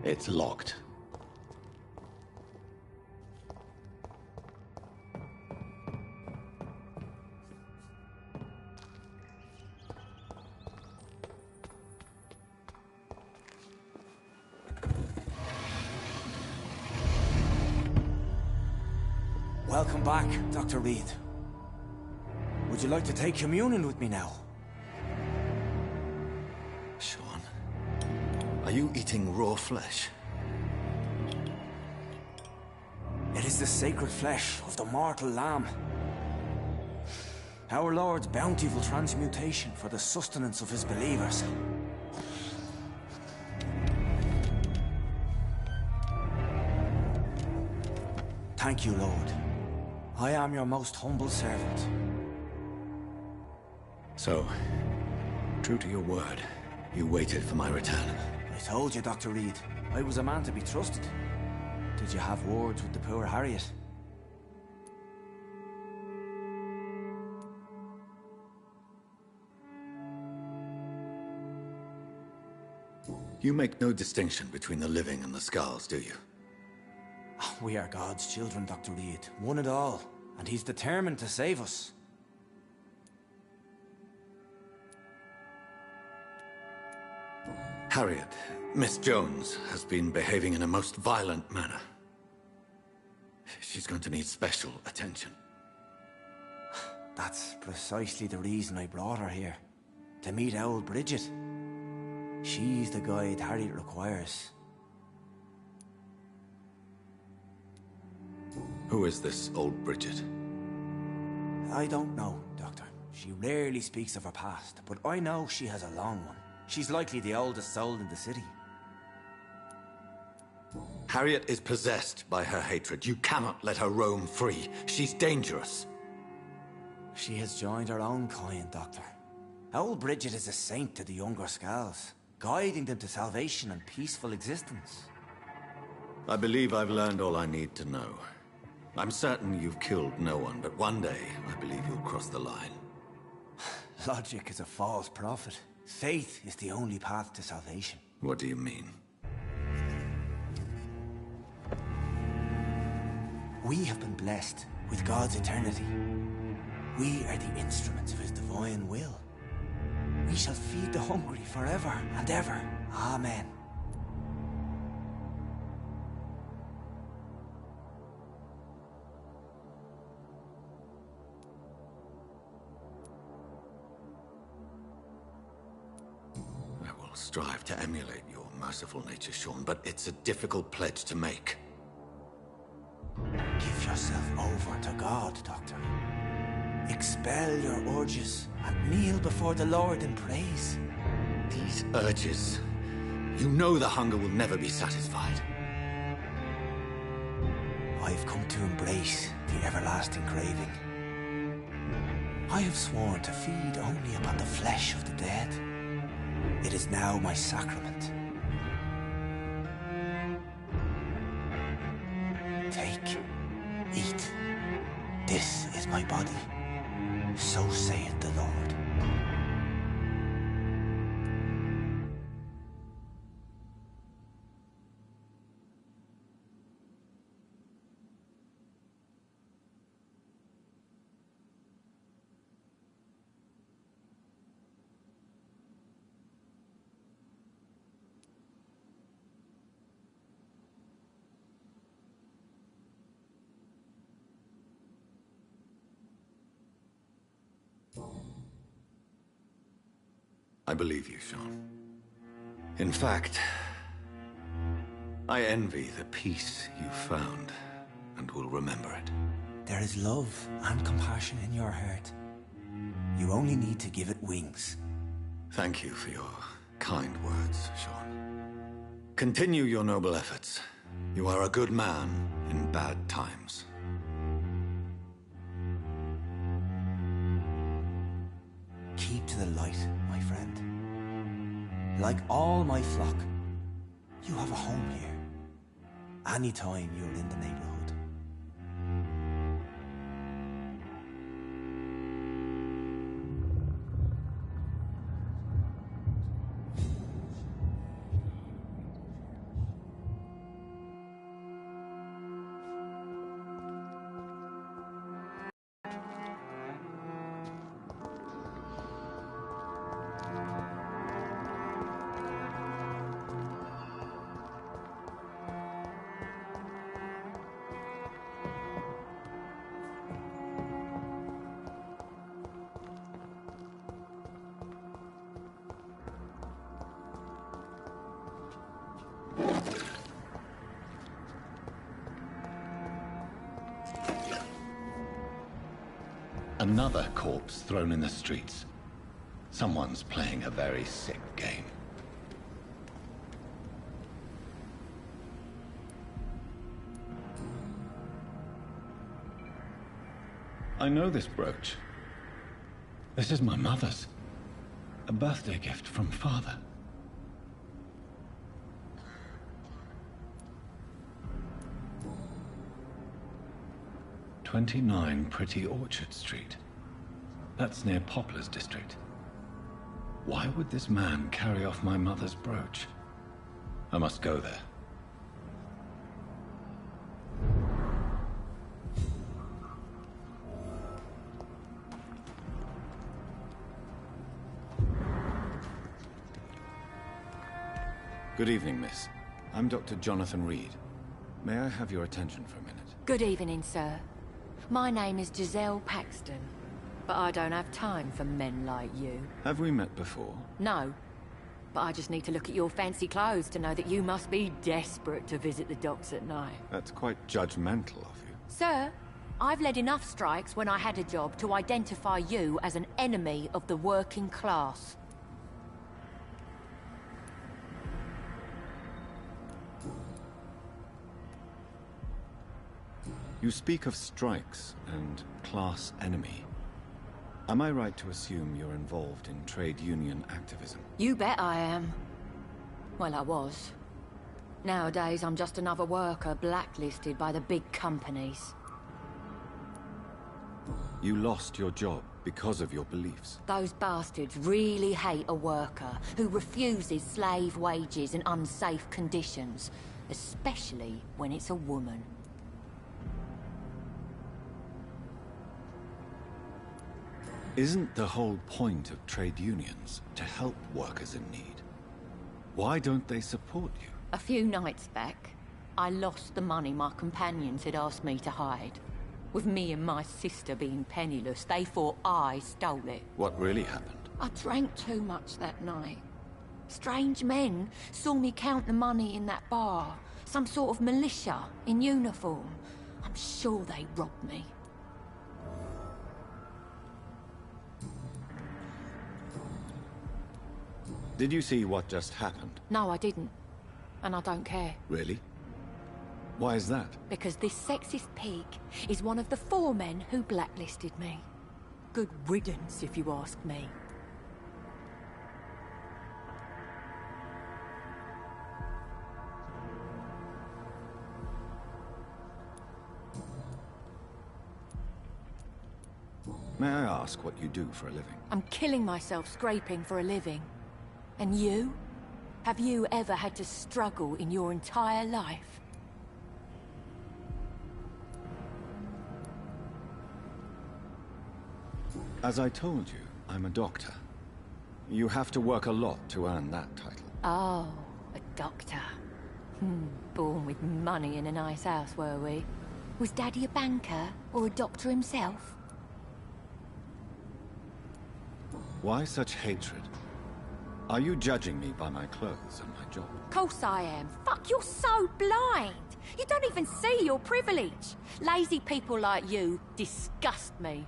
It's locked. Welcome back, Dr. Reed. Would you like to take communion with me now? Sean, are you eating raw flesh? It is the sacred flesh of the mortal lamb. Our Lord's bountiful transmutation for the sustenance of his believers. Thank you, Lord. I am your most humble servant. So, true to your word, you waited for my return. I told you, Dr. Reed, I was a man to be trusted. Did you have words with the poor Harriet? You make no distinction between the living and the skulls, do you? We are God's children, Dr. Reed, one and all, and he's determined to save us. Harriet, Miss Jones, has been behaving in a most violent manner. She's going to need special attention. That's precisely the reason I brought her here. To meet old Bridget. She's the guide Harriet requires. Who is this old Bridget? I don't know, Doctor. She rarely speaks of her past, but I know she has a long one. She's likely the oldest soul in the city. Harriet is possessed by her hatred. You cannot let her roam free. She's dangerous. She has joined her own kind, Doctor. Old Bridget is a saint to the younger Skulls, guiding them to salvation and peaceful existence. I believe I've learned all I need to know. I'm certain you've killed no one, but one day, I believe you'll cross the line. Logic is a false prophet. Faith is the only path to salvation. What do you mean? We have been blessed with God's eternity. We are the instruments of his divine will. We shall feed the hungry forever and ever. Amen. Strive to emulate your merciful nature, Sean, but it's a difficult pledge to make. Give yourself over to God, Doctor. Expel your urges and kneel before the Lord in praise. These urges... You know the hunger will never be satisfied. I've come to embrace the everlasting craving. I have sworn to feed only upon the flesh of the dead. It is now my sacrament. Take, eat. This is my body. So saith the Lord. I believe you, Sean. In fact, I envy the peace you found, and will remember it. There is love and compassion in your heart. You only need to give it wings. Thank you for your kind words, Sean. Continue your noble efforts. You are a good man in bad times. Keep to the light, my friend. Like all my flock, you have a home here. Anytime you're in the neighborhood. Another corpse thrown in the streets. Someone's playing a very sick game. I know this brooch. This is my mother's. A birthday gift from father. "29 Pretty Orchard Street. That's near Poplar's district. Why would this man carry off my mother's brooch? I must go there. Good evening, miss. I'm Dr. Jonathan Reed. May I have your attention for a minute? Good evening, sir. My name is Giselle Paxton, but I don't have time for men like you. Have we met before? No, but I just need to look at your fancy clothes to know that you must be desperate to visit the docks at night. That's quite judgmental of you. Sir, I've led enough strikes when I had a job to identify you as an enemy of the working class. You speak of strikes and class enemy. Am I right to assume you're involved in trade union activism? You bet I am. Well, I was. Nowadays, I'm just another worker blacklisted by the big companies. You lost your job because of your beliefs. Those bastards really hate a worker who refuses slave wages and unsafe conditions, especially when it's a woman. Isn't the whole point of trade unions to help workers in need? Why don't they support you? A few nights back, I lost the money my companions had asked me to hide. With me and my sister being penniless, they thought I stole it. What really happened? I drank too much that night. Strange men saw me count the money in that bar. Some sort of militia in uniform. I'm sure they robbed me. Did you see what just happened? No, I didn't. And I don't care. Really? Why is that? Because this sexist pig is one of the 4 men who blacklisted me. Good riddance, if you ask me. May I ask what you do for a living? I'm killing myself scraping for a living. And you? Have you ever had to struggle in your entire life? As I told you, I'm a doctor. You have to work a lot to earn that title. Oh, a doctor. Born with money in a nice house, were we? Was Daddy a banker or a doctor himself? Why such hatred? Are you judging me by my clothes and my job? Course I am. Fuck, you're so blind. You don't even see your privilege. Lazy people like you disgust me.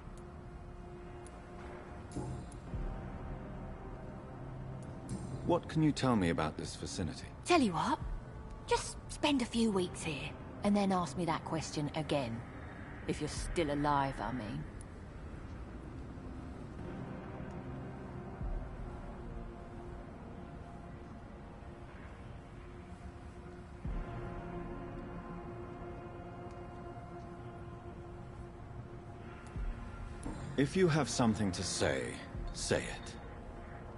What can you tell me about this vicinity? Tell you what, just spend a few weeks here, and then ask me that question again. If you're still alive, I mean. If you have something to say, say it.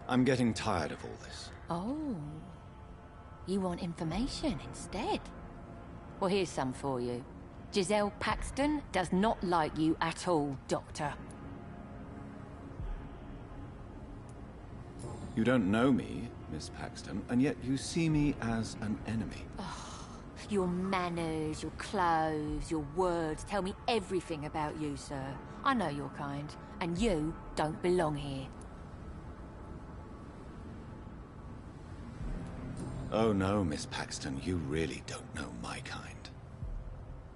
I'm getting tired of all this. Oh. You want information instead? Well, here's some for you. Giselle Paxton does not like you at all, Doctor. You don't know me, Miss Paxton, and yet you see me as an enemy. Your manners, your clothes, your words tell me everything about you, sir. I know your kind, and you don't belong here. Oh no, Miss Paxton, you really don't know my kind.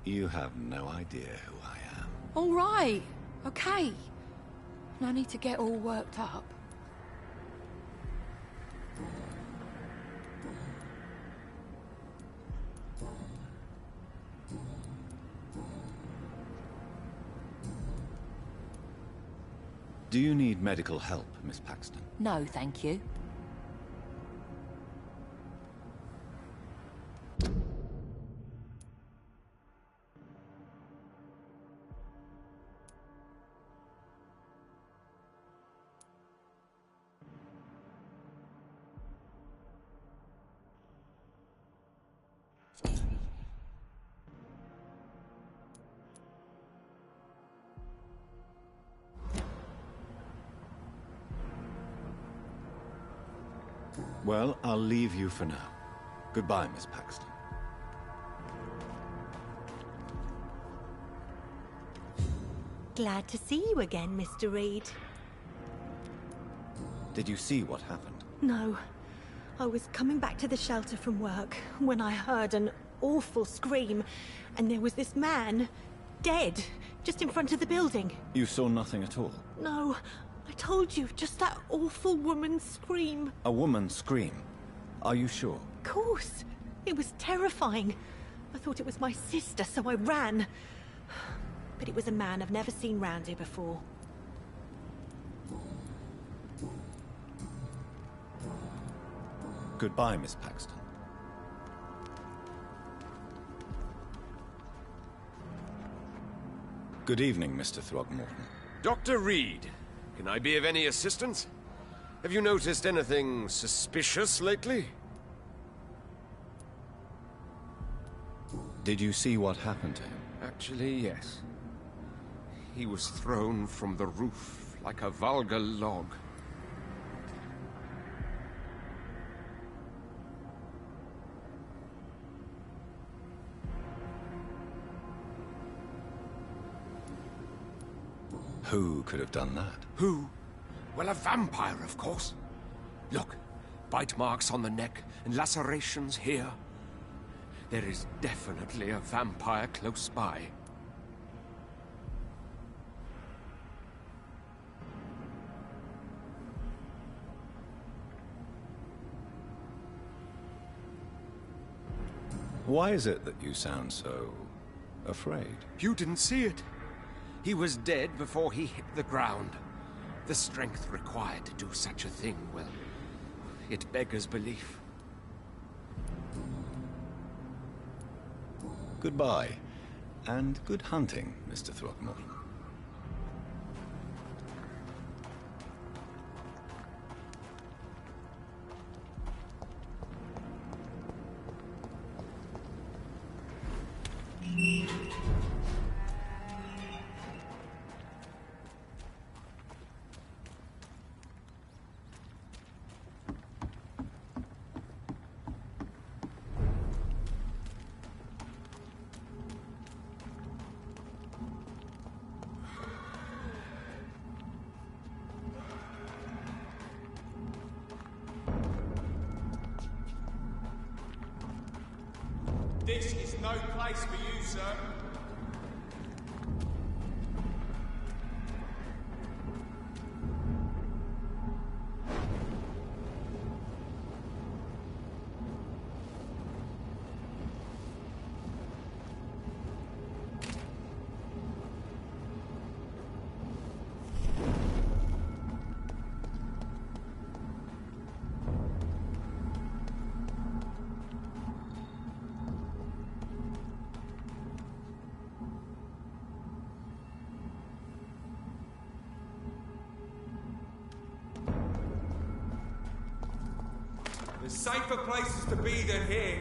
You have no idea who I am. All right, okay. No need to get all worked up. Do you need medical help, Miss Paxton? No, thank you. Well, I'll leave you for now. Goodbye, Miss Paxton. Glad to see you again, Mr. Reed. Did you see what happened? No. I was coming back to the shelter from work when I heard an awful scream, and there was this man, dead, just in front of the building. You saw nothing at all? No. I told you, just that awful woman's scream. A woman scream? Are you sure? Of course. It was terrifying. I thought it was my sister, so I ran. But it was a man I've never seen round here before. Goodbye, Miss Paxton. Good evening, Mr. Throgmorton. Dr. Reed, can I be of any assistance? Have you noticed anything suspicious lately? Did you see what happened to him? Actually, yes. He was thrown from the roof like a vulgar log. Who could have done that? Who? Well, a vampire, of course. Look, bite marks on the neck and lacerations here. There is definitely a vampire close by. Why is it that you sound so afraid? You didn't see it. He was dead before he hit the ground. The strength required to do such a thing, well, it beggars belief. Goodbye, and good hunting, Mr. Throckmorton. This is no place for you, sir. There's safer places to be than here.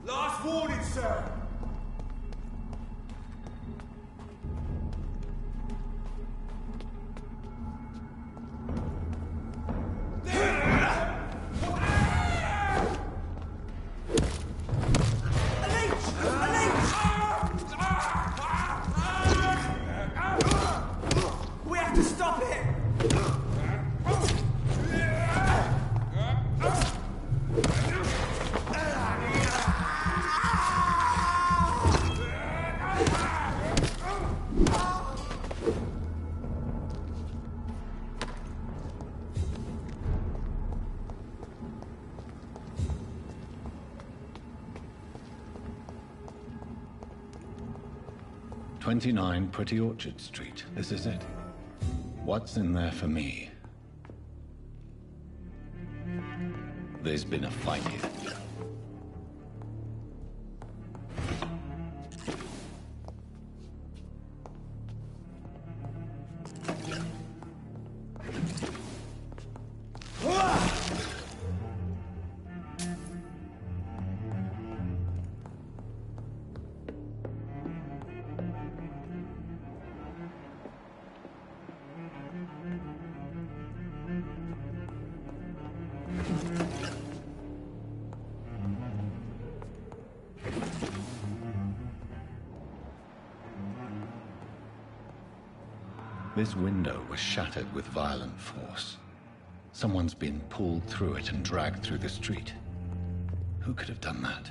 Last warning, sir. We have to stop it! 29 Pretty Orchard Street. This is it. What's in there for me? There's been a fight here. This window was shattered with violent force. Someone's been pulled through it and dragged through the street. Who could have done that?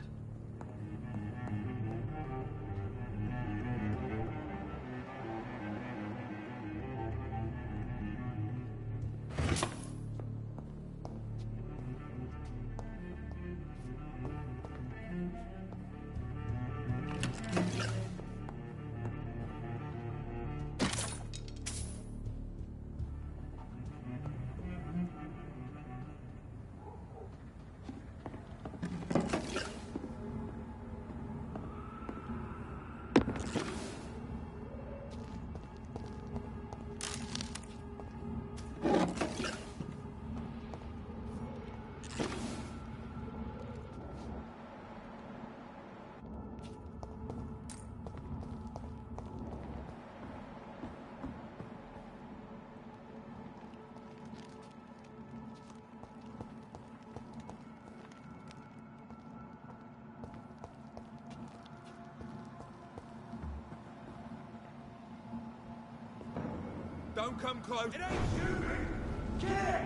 Don't come close. It ain't shooting! Get!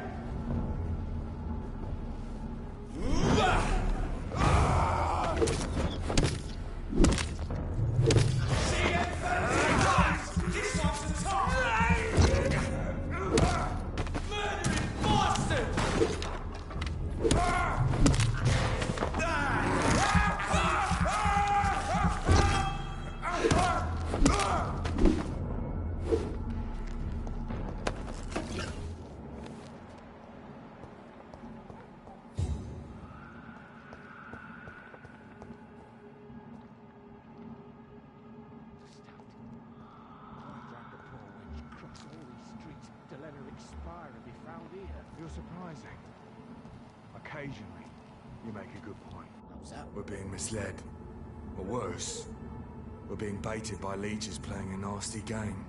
See it first! This one's the top! Murdering bastard! You're surprising. Occasionally, you make a good point. We're being misled. Or worse, we're being baited by leeches playing a nasty game.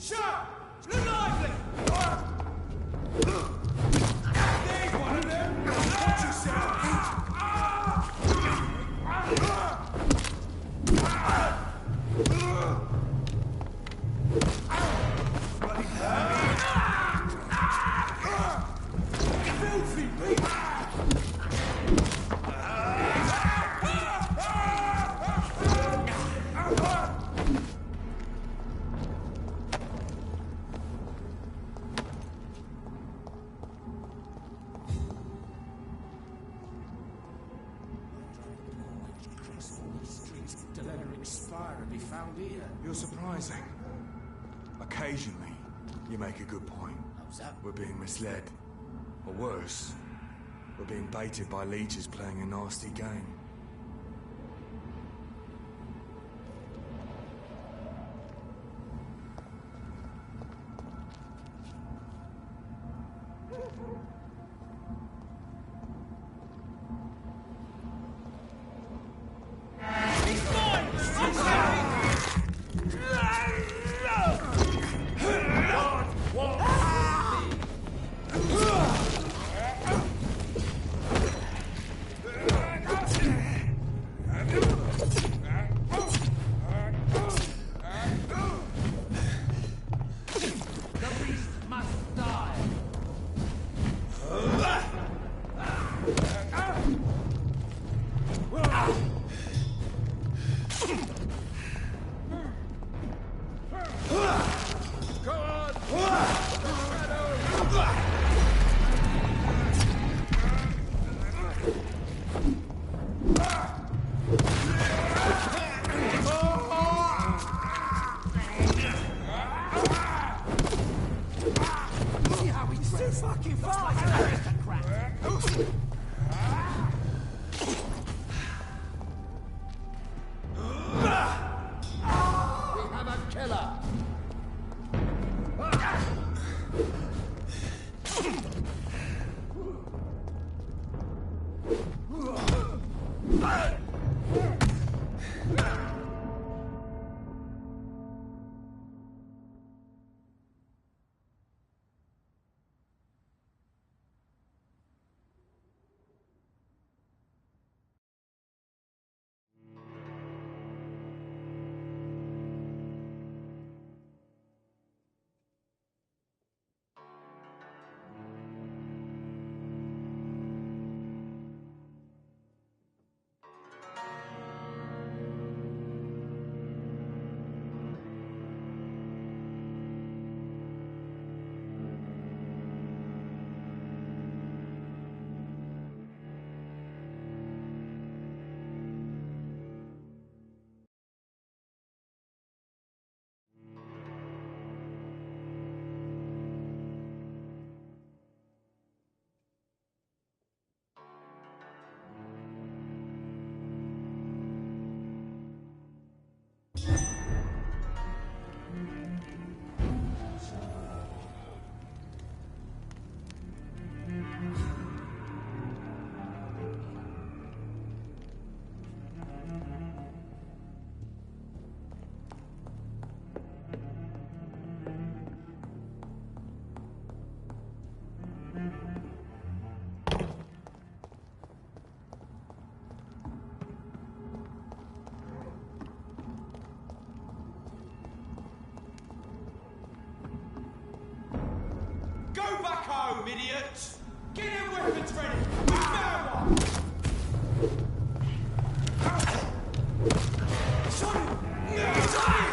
Shut! Look lively! There's one of them! Watch yourself! Filthy people! You're surprising. Occasionally, you make a good point. How's that? We're being misled. Or worse, we're being baited by leeches playing a nasty game. Back home, idiots! Get your weapons ready! We found one! Shot him! Shot him!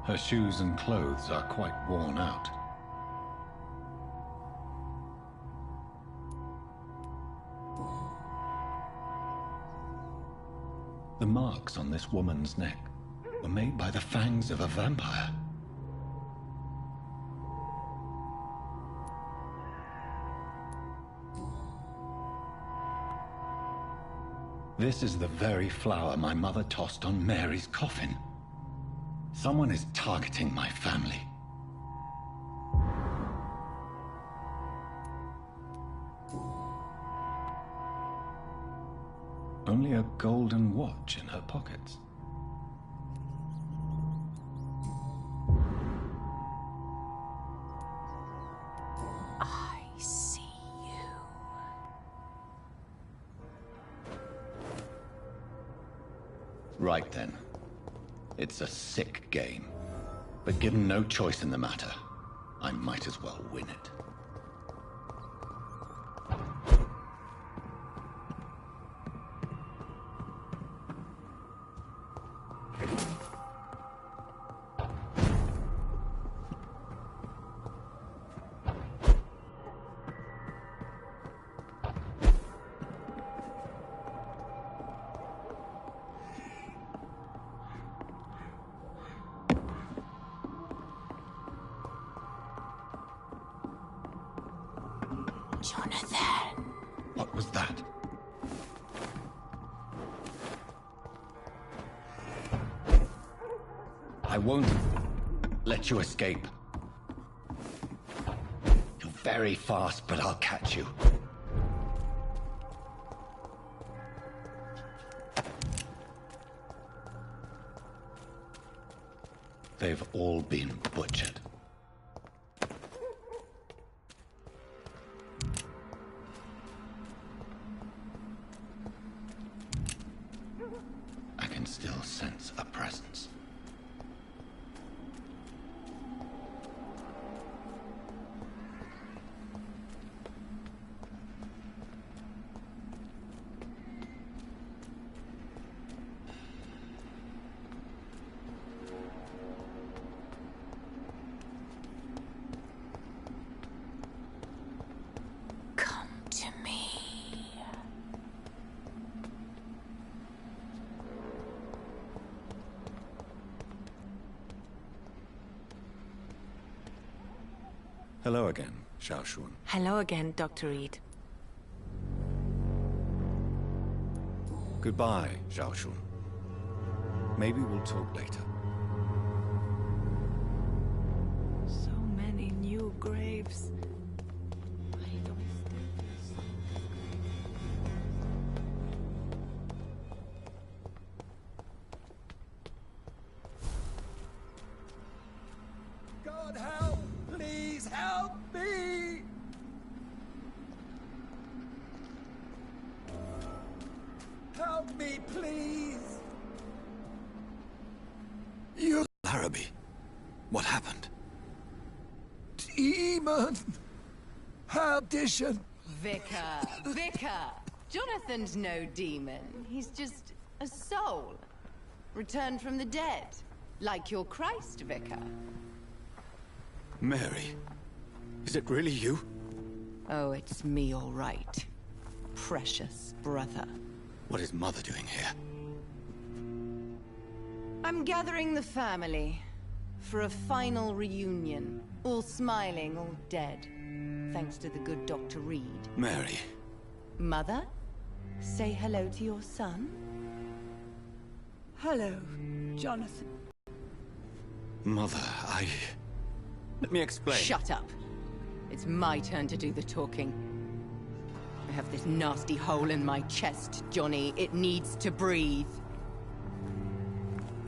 Her shoes and clothes are quite worn out. The marks on this woman's neck were made by the fangs of a vampire. This is the very flower my mother tossed on Mary's coffin. Someone is targeting my family. Only a golden watch in her pockets. I see you. Right then. It's a sick game. But given no choice in the matter, I might as well win it. Jonathan! What was that? I won't let you escape. You're very fast, but I'll catch you. They've all been butchered. I can still sense a presence. Come to me. Hello again, Xiaoshun. Hello again, Dr. Reed. Goodbye, Xiaoshun. Maybe we'll talk later. So many new graves. Why do I still feel so... God help! Please help me! Help me, please! You... Larrabee, what happened? Demon! Perdition! Vicar! Jonathan's no demon. He's just a soul. Returned from the dead. Like your Christ, Vicar. Mary, is it really you? Oh, it's me, all right. Precious brother. What is Mother doing here? I'm gathering the family for a final reunion. All smiling, all dead. Thanks to the good Dr. Reed. Mary. Mother, say hello to your son. Hello, Jonathan. Mother, Let me explain. Shut up. It's my turn to do the talking. I have this nasty hole in my chest, Johnny. It needs to breathe.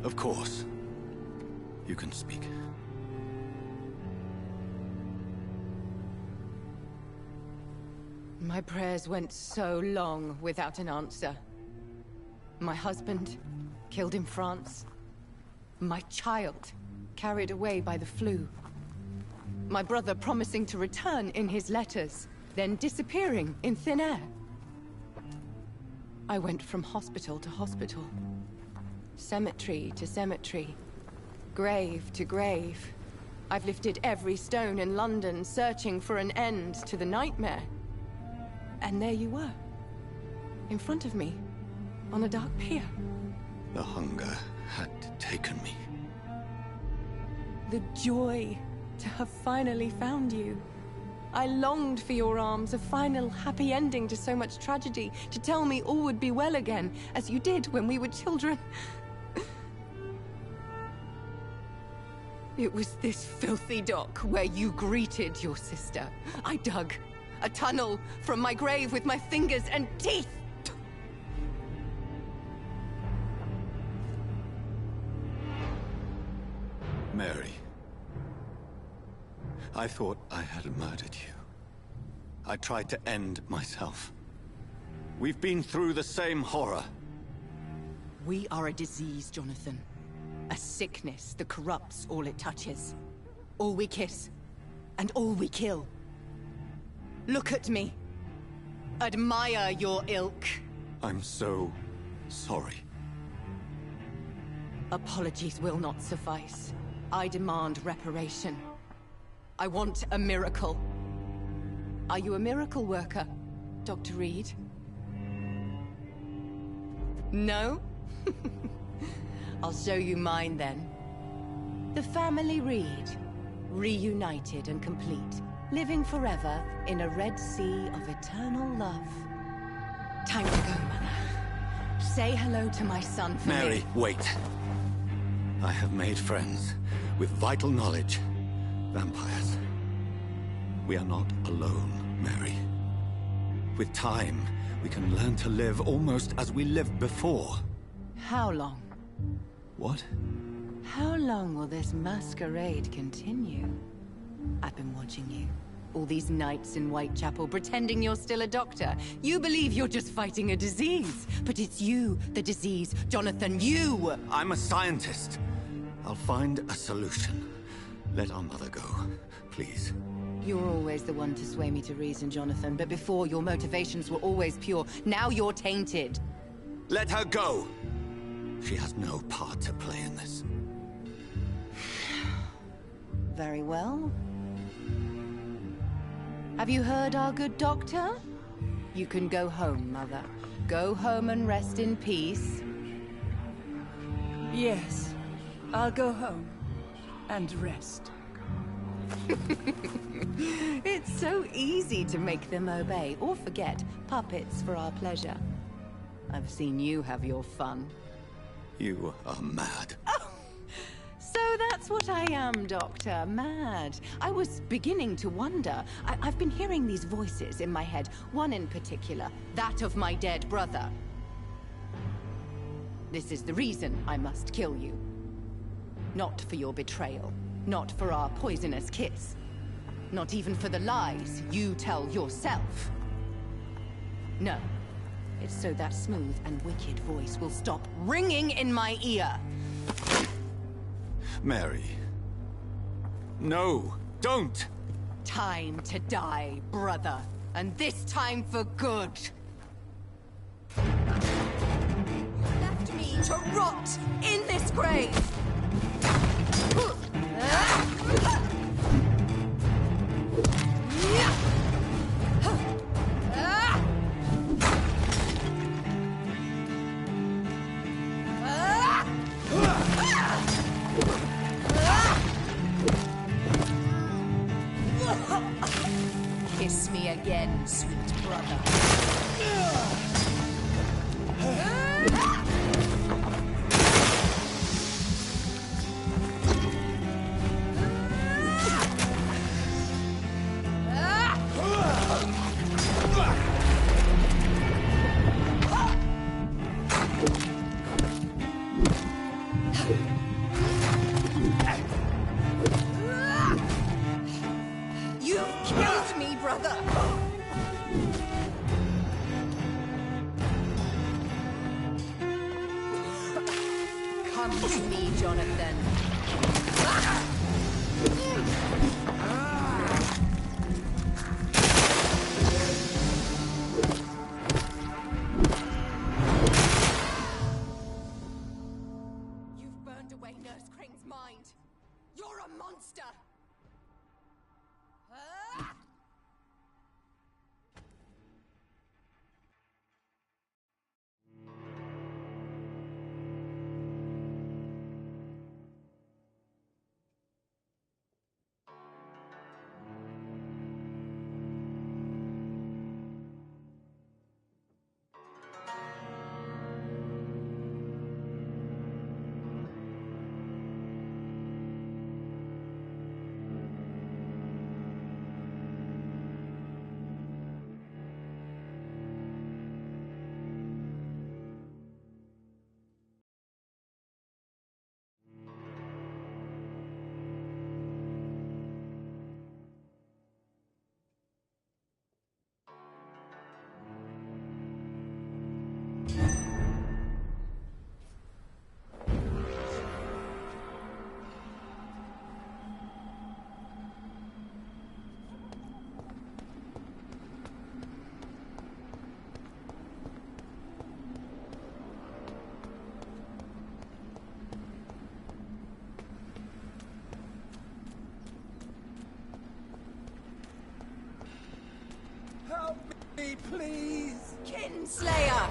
Of course. You can speak. My prayers went so long without an answer. My husband, killed in France. My child, carried away by the flu. My brother promising to return in his letters, then disappearing in thin air. I went from hospital to hospital, cemetery to cemetery, Grave to grave. I've lifted every stone in London, searching for an end to the nightmare. And there you were. In front of me. On a dark pier. The hunger had taken me. The joy to have finally found you. I longed for your arms, a final happy ending to so much tragedy, to tell me all would be well again, as you did when we were children. It was this filthy dock where you greeted your sister. I dug a tunnel from my grave with my fingers and teeth. Mary, I thought I had murdered you. I tried to end myself. We've been through the same horror. We are a disease, Jonathan. A sickness that corrupts all it touches. All we kiss, and all we kill. Look at me. Admire your ilk. I'm so sorry. Apologies will not suffice. I demand reparation. I want a miracle. Are you a miracle worker, Dr. Reed? No? I'll show you mine then. The family Reed, reunited and complete, living forever in a red sea of eternal love. Time to go, Mother. Say hello to my son for me. Mary, wait. I have made friends with vital knowledge. Vampires. We are not alone, Mary. With time, we can learn to live almost as we lived before. How long? What? How long will this masquerade continue? I've been watching you. All these nights in Whitechapel, pretending you're still a doctor. You believe you're just fighting a disease. But it's you, the disease. Jonathan, you! I'm a scientist. I'll find a solution. Let our mother go, please. You're always the one to sway me to reason, Jonathan. But before, your motivations were always pure. Now you're tainted. Let her go! She has no part to play in this. Very well. Have you heard our good doctor? You can go home, Mother. Go home and rest in peace. Yes, I'll go home and rest. It's so easy to make them obey or forget. Puppets for our pleasure. I've seen you have your fun. You are mad. Oh, so that's what I am, Doctor. Mad. I was beginning to wonder. I've been hearing these voices in my head. One in particular, that of my dead brother. This is the reason I must kill you. Not for your betrayal. Not for our poisonous kiss. Not even for the lies you tell yourself. No. It's so that smooth and wicked voice will stop ringing in my ear. Mary. No, don't! Time to die, brother. And this time for good. Left me to rot in this grave. Kiss me again, sweet brother. You've killed me, brother! Come to me, Jonathan. You've burned away Nurse Crane's mind! You're a monster! Help me, please! Kinslayer!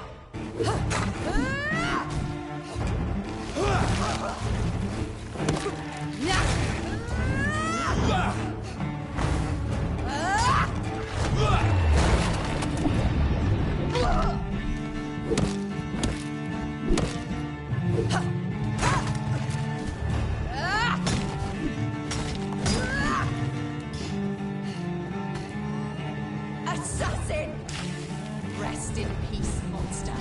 Assassin! Rest in peace, monster.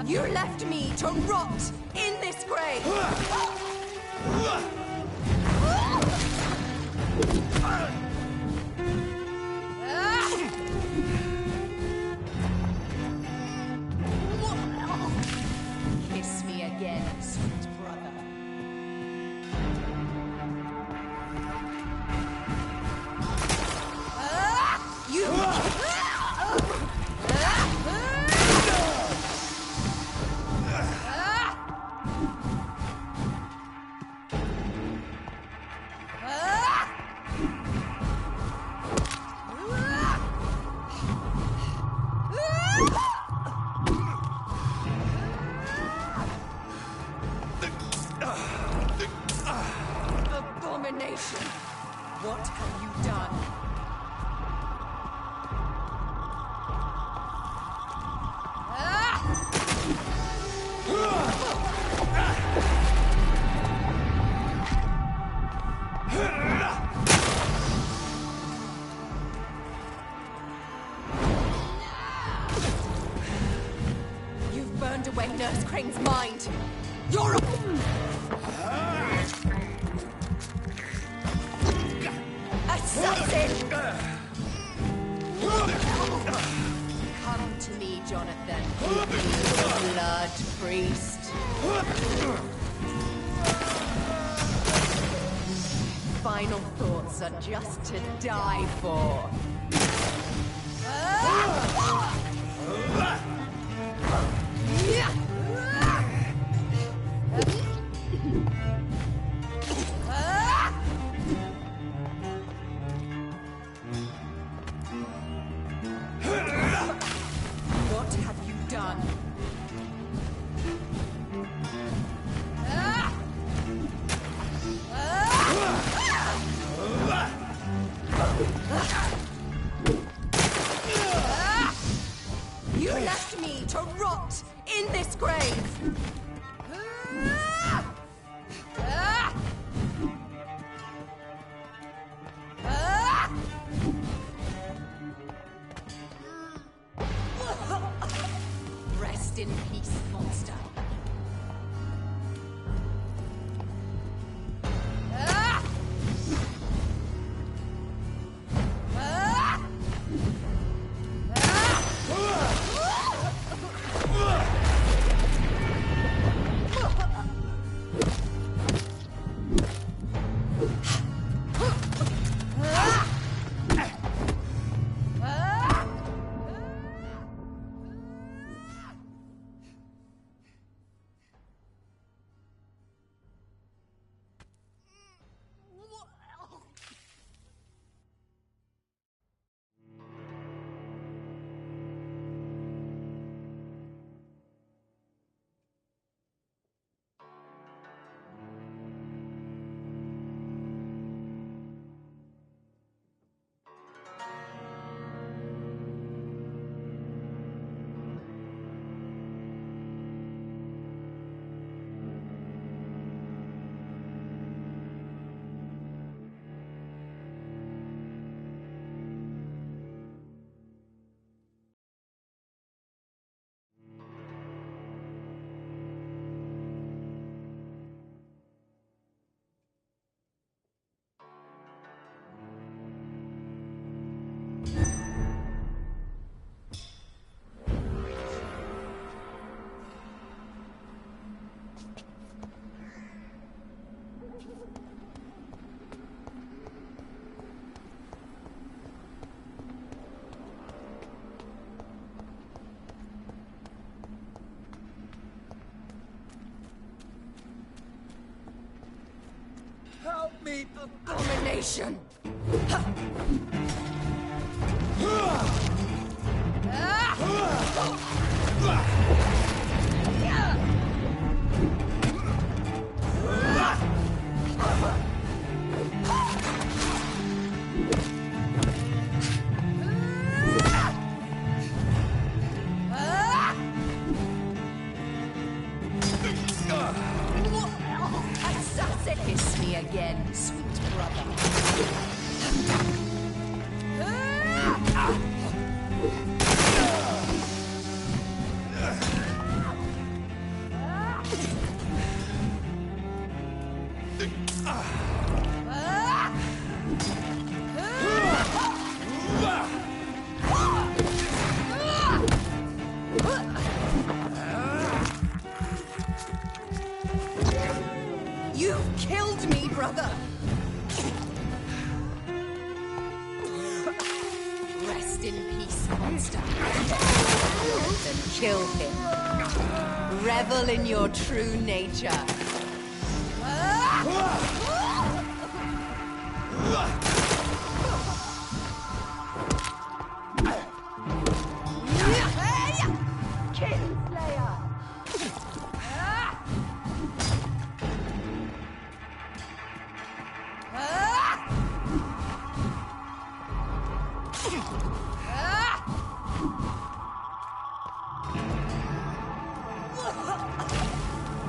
You left me to rot in this grave! Kiss me again, sweet brother. You! Abomination! What have you done? You've burned away Nurse Crane's mind! You're a... Assassin! Come to me, Jonathan. Blood priest. Final thoughts are just to die for. What have you done? You left me to rot in this grave! Rest in peace, monster. me, abomination! Assassin! Kiss me again, sweet brother. You've killed me, brother! Rest in peace, monster. Then kill him. Revel in your true nature. Kinslayer!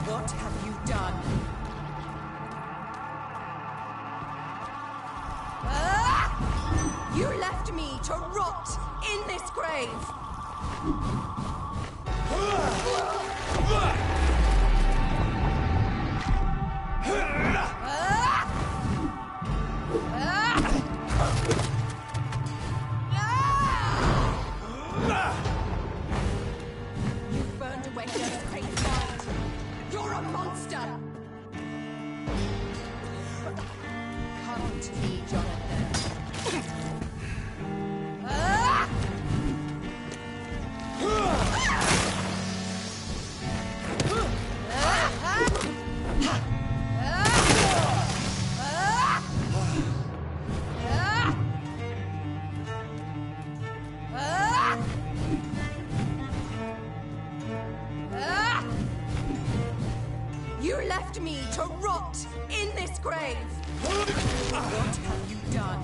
What have you done? You left me to rot in this grave! You've burned away just great mind. You're a monster! Come to me, Jonathan. You left me to rot in this grave! What have you done?